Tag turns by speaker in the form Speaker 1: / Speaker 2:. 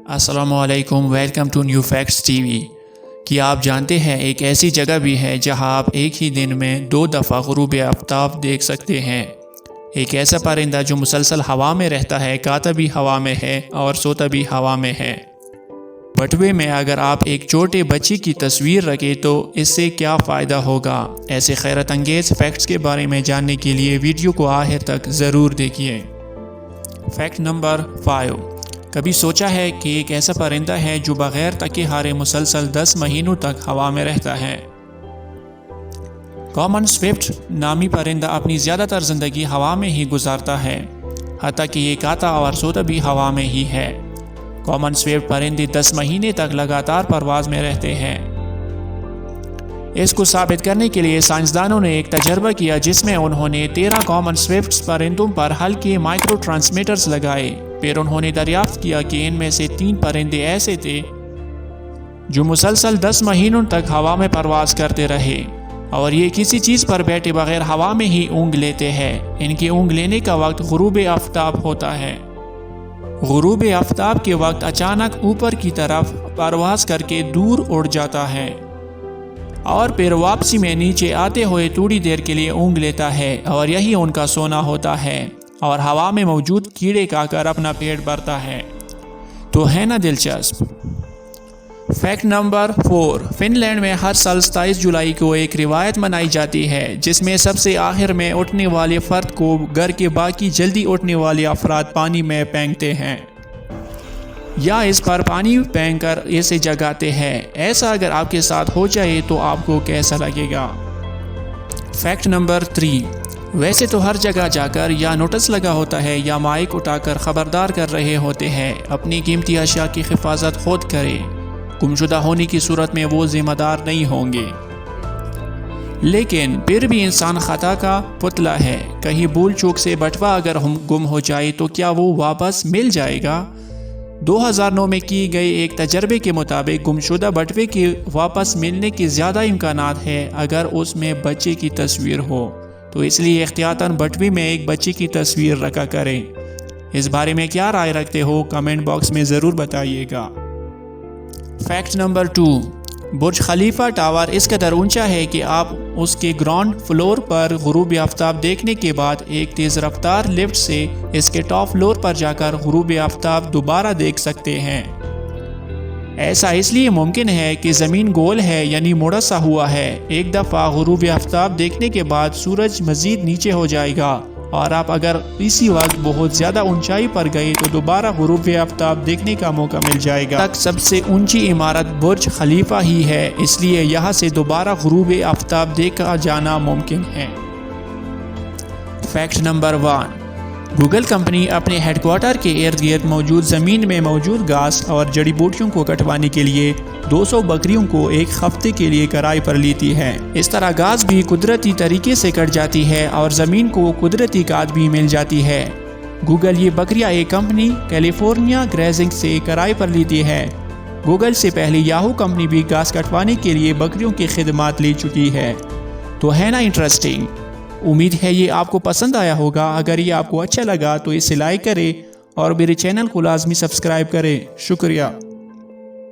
Speaker 1: السلام علیکم، welcome to new facts TV. کیا آپ جانتے ہیں ایک ایسی جگہ بھی ہے جہاں آپ ایک ہی دن میں 2 دفعہ غروب آفتاب دیکھ سکتے ہیں؟ ایک ایسا پرندہ جو مسلسل ہوا میں رہتا ہے، کاتا بھی ہوا میں ہے اور سوتا بھی ہوا میں ہے۔ بٹوے میں اگر آپ ایک چھوٹے بچے کی تصویر رکھیں تو اس سے کیا فائدہ ہوگا؟ ایسے حیرت انگیز فیکٹس کے بارے میں جاننے کے لیے ویڈیو کو آخر تک ضرور دیکھیے۔ Fact number 5۔ کبھی سوچا ہے کہ ایک ایسا پرندہ ہے جو بغیر تکے ہارے مسلسل 10 مہینوں تک ہوا میں رہتا ہے؟ کامن سویفٹ نامی پرندہ اپنی زیادہ تر زندگی ہوا میں ہی گزارتا ہے، حتیٰ کہ یہ کاتا اور سوتا بھی ہوا میں ہی ہے۔ کامن سویفٹ پرندے 10 مہینے تک لگاتار پرواز میں رہتے ہیں۔ اس کو ثابت کرنے کے لیے سائنسدانوں نے ایک تجربہ کیا جس میں انہوں نے 13 کامن سویفٹ پرندوں پر ہلکے مائکرو ٹرانسمیٹرز لگائے۔ پھر انہوں نے دریافت کیا کہ ان میں سے 3 پرندے ایسے تھے جو مسلسل 10 مہینوں تک ہوا میں پرواز کرتے رہے، اور یہ کسی چیز پر بیٹھے بغیر ہوا میں ہی اونگ لیتے ہیں۔ ان کی اونگ لینے کا وقت غروب آفتاب ہوتا ہے۔ غروب آفتاب کے وقت اچانک اوپر کی طرف پرواز کر کے دور اڑ جاتا ہے اور پھر واپسی میں نیچے آتے ہوئے تھوڑی دیر کے لیے اونگ لیتا ہے، اور یہی ان کا سونا ہوتا ہے اور ہوا میں موجود کیڑے کھا کر اپنا پیٹ بھرتا ہے۔ تو ہے نا دلچسپ؟ Fact number 4۔ فن لینڈ میں ہر سال 27 جولائی کو ایک روایت منائی جاتی ہے جس میں سب سے آخر میں اٹھنے والے فرد کو گھر کے باقی جلدی اٹھنے والے افراد پانی میں پھینکتے ہیں یا اس پر پانی پھینک کر اسے جگاتے ہیں۔ ایسا اگر آپ کے ساتھ ہو جائے تو آپ کو کیسا لگے گا؟ Fact number 3۔ ویسے تو ہر جگہ جا کر یا نوٹس لگا ہوتا ہے یا مائک اٹھا کر خبردار کر رہے ہوتے ہیں اپنی قیمتی اشیاء کی حفاظت خود کرے، گمشدہ ہونے کی صورت میں وہ ذمہ دار نہیں ہوں گے۔ لیکن پھر بھی انسان خطا کا پتلا ہے۔ کہیں بھول چوک سے بٹوا اگر گم ہو جائے تو کیا وہ واپس مل جائے گا؟ 2009 میں کی گئی ایک تجربے کے مطابق گمشدہ بٹوے کے واپس ملنے کے زیادہ امکانات ہیں اگر اس میں بچے کی تصویر ہو، تو اس لیے احتیاطاً بٹوے میں ایک بچے کی تصویر رکھا کریں۔ اس بارے میں کیا رائے رکھتے ہو کمنٹ باکس میں ضرور بتائیے گا۔ Fact number 2۔ برج خلیفہ ٹاور اس قدر اونچا ہے کہ آپ اس کے گراؤنڈ فلور پر غروب آفتاب دیکھنے کے بعد ایک تیز رفتار لفٹ سے اس کے ٹاپ فلور پر جا کر غروب آفتاب دوبارہ دیکھ سکتے ہیں۔ ایسا اس لیے ممکن ہے کہ زمین گول ہے، یعنی مڑا سا ہوا ہے۔ ایک دفعہ غروب آفتاب دیکھنے کے بعد سورج مزید نیچے ہو جائے گا، اور آپ اگر اسی وقت بہت زیادہ اونچائی پر گئے تو دوبارہ غروب آفتاب دیکھنے کا موقع مل جائے گا۔ تک سب سے اونچی عمارت برج خلیفہ ہی ہے، اس لیے یہاں سے دوبارہ غروب آفتاب دیکھا جانا ممکن ہے۔ Fact number 1۔ گوگل کمپنی اپنے ہیڈ کوارٹر کے ارد گرد موجود زمین میں موجود گھاس اور جڑی بوٹیوں کو کٹوانے کے لیے 200 بکریوں کو ایک ہفتے کے لیے کرائے پر لیتی ہے۔ اس طرح گھاس بھی قدرتی طریقے سے کٹ جاتی ہے اور زمین کو قدرتی کھاد بھی مل جاتی ہے۔ گوگل یہ بکریاں ایک کمپنی کیلیفورنیا گریزنگ سے کرائے پر لیتی ہے۔ گوگل سے پہلے یاہو کمپنی بھی گھاس کٹوانے کے لیے بکریوں کی خدمات لے چکی ہے۔ تو ہے نا انٹرسٹنگ؟ امید ہے یہ آپ کو پسند آیا ہوگا۔ اگر یہ آپ کو اچھا لگا تو اسے لائک کریں اور میرے چینل کو لازمی سبسکرائب کریں۔ شکریہ۔